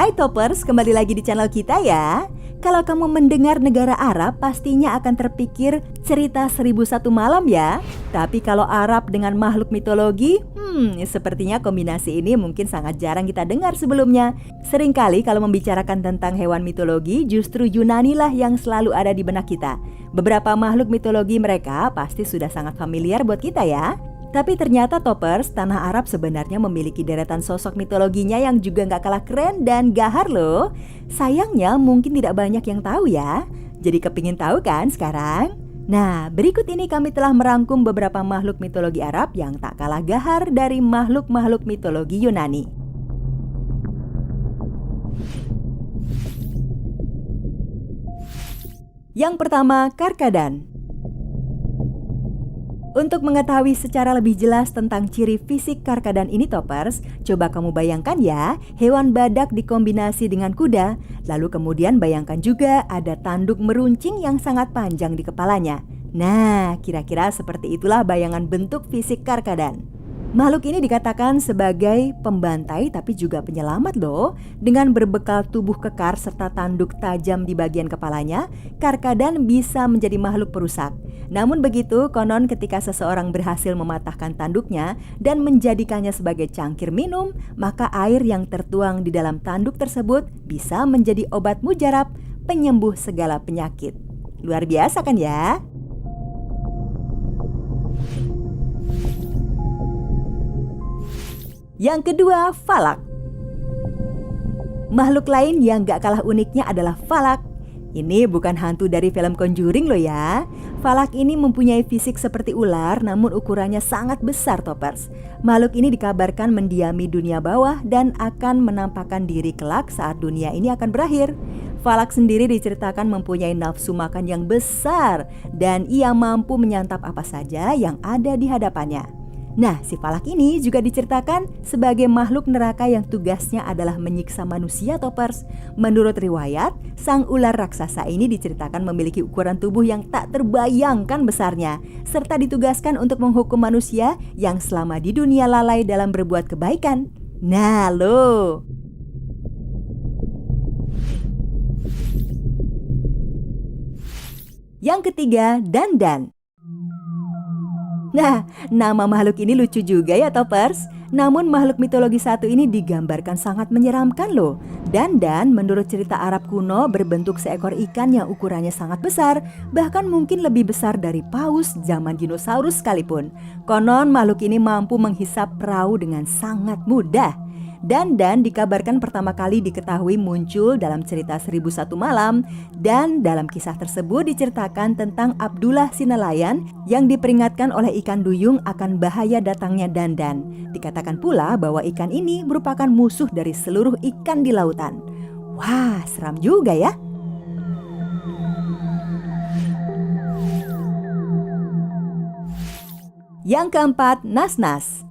Hai Toppers, kembali lagi di channel kita ya. Kalau kamu mendengar negara Arab, pastinya akan terpikir cerita 1001 malam ya. Tapi kalau Arab dengan makhluk mitologi, sepertinya kombinasi ini mungkin sangat jarang kita dengar sebelumnya. Seringkali kalau membicarakan tentang hewan mitologi, justru Yunani lah yang selalu ada di benak kita. Beberapa makhluk mitologi mereka pasti sudah sangat familiar buat kita ya. Tapi ternyata Toppers, tanah Arab sebenarnya memiliki deretan sosok mitologinya yang juga nggak kalah keren dan gahar loh. Sayangnya mungkin tidak banyak yang tahu ya. Jadi kepingin tahu kan sekarang? Nah, berikut ini kami telah merangkum beberapa makhluk mitologi Arab yang tak kalah gahar dari makhluk-makhluk mitologi Yunani. Yang pertama, Karkadan. Untuk mengetahui secara lebih jelas tentang ciri fisik Karkadan ini Toppers, coba kamu bayangkan ya, hewan badak dikombinasi dengan kuda, lalu kemudian bayangkan juga ada tanduk meruncing yang sangat panjang di kepalanya. Nah, kira-kira seperti itulah bayangan bentuk fisik Karkadan. Makhluk ini dikatakan sebagai pembantai tapi juga penyelamat loh. Dengan berbekal tubuh kekar serta tanduk tajam di bagian kepalanya, Karkadan bisa menjadi makhluk perusak. Namun begitu, konon ketika seseorang berhasil mematahkan tanduknya dan menjadikannya sebagai cangkir minum, maka air yang tertuang di dalam tanduk tersebut bisa menjadi obat mujarab, penyembuh segala penyakit. Luar biasa kan ya? Yang kedua, Falak. Makhluk lain yang gak kalah uniknya adalah Falak. Ini bukan hantu dari film Conjuring loh ya. Falak ini mempunyai fisik seperti ular namun ukurannya sangat besar Toppers. Makhluk ini dikabarkan mendiami dunia bawah dan akan menampakkan diri kelak saat dunia ini akan berakhir. Falak sendiri diceritakan mempunyai nafsu makan yang besar dan ia mampu menyantap apa saja yang ada di hadapannya. Nah, si Falak ini juga diceritakan sebagai makhluk neraka yang tugasnya adalah menyiksa manusia Toppers. Menurut riwayat, sang ular raksasa ini diceritakan memiliki ukuran tubuh yang tak terbayangkan besarnya, serta ditugaskan untuk menghukum manusia yang selama di dunia lalai dalam berbuat kebaikan. Nah lo. Yang ketiga, Dandan. Nah, nama makhluk ini lucu juga ya Toppers. Namun makhluk mitologi satu ini digambarkan sangat menyeramkan loh. Dandan menurut cerita Arab kuno berbentuk seekor ikan yang ukurannya sangat besar, bahkan mungkin lebih besar dari paus zaman dinosaurus sekalipun. Konon makhluk ini mampu menghisap perahu dengan sangat mudah. Dandan dikabarkan pertama kali diketahui muncul dalam cerita 1001 malam, dan dalam kisah tersebut diceritakan tentang Abdullah si nelayan yang diperingatkan oleh ikan duyung akan bahaya datangnya Dandan. Dikatakan pula bahwa ikan ini merupakan musuh dari seluruh ikan di lautan. Wah, seram juga ya. Yang keempat, Nas-Nas.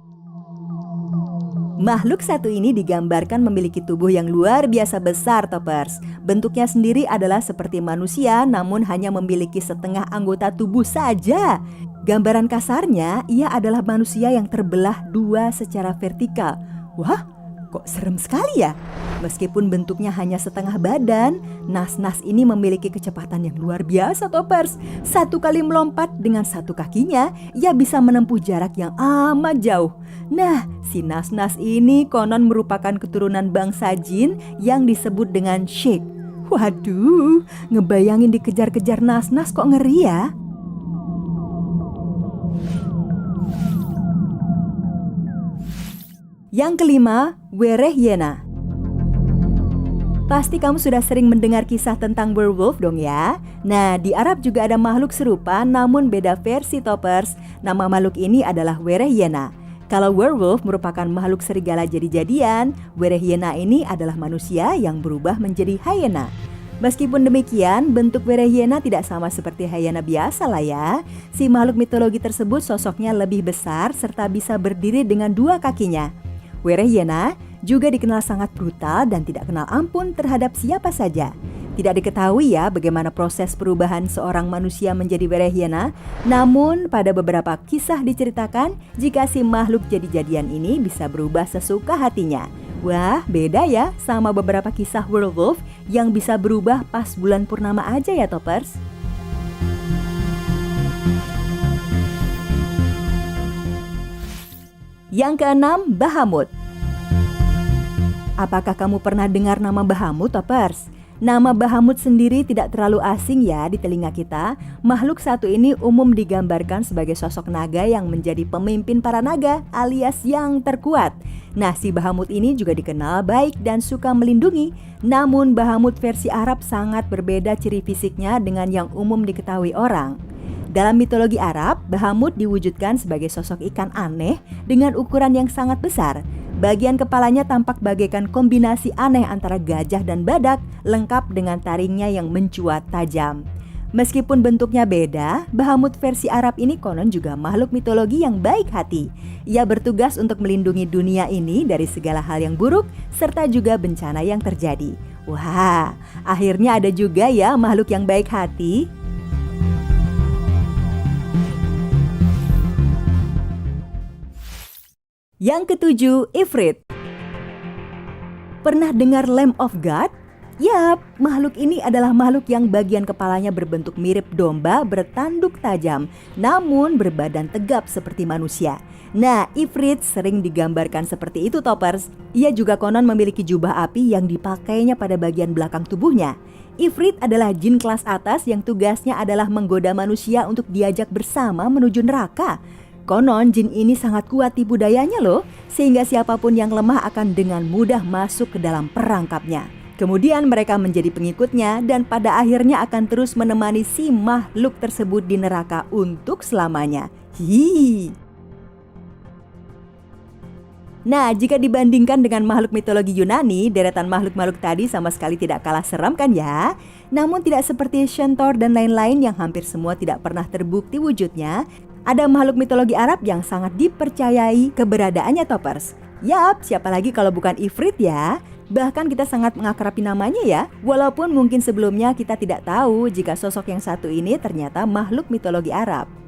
Makhluk satu ini digambarkan memiliki tubuh yang luar biasa besar Toppers. Bentuknya sendiri adalah seperti manusia namun hanya memiliki setengah anggota tubuh saja. Gambaran kasarnya, ia adalah manusia yang terbelah dua secara vertikal. Wah, kok serem sekali ya? Meskipun bentuknya hanya setengah badan, Nas-Nas ini memiliki kecepatan yang luar biasa Toppers. Satu kali melompat dengan satu kakinya, ia bisa menempuh jarak yang amat jauh. Nah, si Nas-Nas ini konon merupakan keturunan bangsa jin yang disebut dengan Sheikh. Waduh, ngebayangin dikejar-kejar Nas-Nas kok ngeri ya? Yang kelima, Werehyena. Pasti kamu sudah sering mendengar kisah tentang werewolf dong ya. Nah, di Arab juga ada makhluk serupa namun beda versi Toppers. Nama makhluk ini adalah Werehyena. Kalau werewolf merupakan makhluk serigala jadi-jadian, Werehyena ini adalah manusia yang berubah menjadi hyena. Meskipun demikian, bentuk Werehyena tidak sama seperti hyena biasa lah ya. Si makhluk mitologi tersebut sosoknya lebih besar serta bisa berdiri dengan dua kakinya. Werehyena juga dikenal sangat brutal dan tidak kenal ampun terhadap siapa saja. Tidak diketahui ya bagaimana proses perubahan seorang manusia menjadi Werehyena, namun pada beberapa kisah diceritakan jika si makhluk jadi-jadian ini bisa berubah sesuka hatinya. Wah, beda ya sama beberapa kisah werewolf yang bisa berubah pas bulan purnama aja ya Toppers. Yang keenam, Bahamut. Apakah kamu pernah dengar nama Bahamut, Toppers? Nama Bahamut sendiri tidak terlalu asing ya di telinga kita. Makhluk satu ini umum digambarkan sebagai sosok naga yang menjadi pemimpin para naga alias yang terkuat. Nah, si Bahamut ini juga dikenal baik dan suka melindungi. Namun Bahamut versi Arab sangat berbeda ciri fisiknya dengan yang umum diketahui orang. Dalam mitologi Arab, Bahamut diwujudkan sebagai sosok ikan aneh dengan ukuran yang sangat besar. Bagian kepalanya tampak bagaikan kombinasi aneh antara gajah dan badak, lengkap dengan taringnya yang mencuat tajam. Meskipun bentuknya beda, Bahamut versi Arab ini konon juga makhluk mitologi yang baik hati. Ia bertugas untuk melindungi dunia ini dari segala hal yang buruk, serta juga bencana yang terjadi. Wah, akhirnya ada juga ya makhluk yang baik hati. Yang ketujuh, Ifrit. Pernah dengar Lamb of God? Yap, makhluk ini adalah makhluk yang bagian kepalanya berbentuk mirip domba bertanduk tajam, namun berbadan tegap seperti manusia. Nah, Ifrit sering digambarkan seperti itu Toppers. Ia juga konon memiliki jubah api yang dipakainya pada bagian belakang tubuhnya. Ifrit adalah jin kelas atas yang tugasnya adalah menggoda manusia untuk diajak bersama menuju neraka. Konon jin ini sangat kuat tipu dayanya loh, sehingga siapapun yang lemah akan dengan mudah masuk ke dalam perangkapnya. Kemudian mereka menjadi pengikutnya dan pada akhirnya akan terus menemani si makhluk tersebut di neraka untuk selamanya. Hihi. Nah, jika dibandingkan dengan makhluk mitologi Yunani, deretan makhluk-makhluk tadi sama sekali tidak kalah seram kan ya? Namun tidak seperti Centaur dan lain-lain yang hampir semua tidak pernah terbukti wujudnya. Ada makhluk mitologi Arab yang sangat dipercayai keberadaannya Toppers. Yap, siapa lagi kalau bukan Ifrit ya? Bahkan kita sangat mengakrabi namanya ya. Walaupun mungkin sebelumnya kita tidak tahu jika sosok yang satu ini ternyata makhluk mitologi Arab.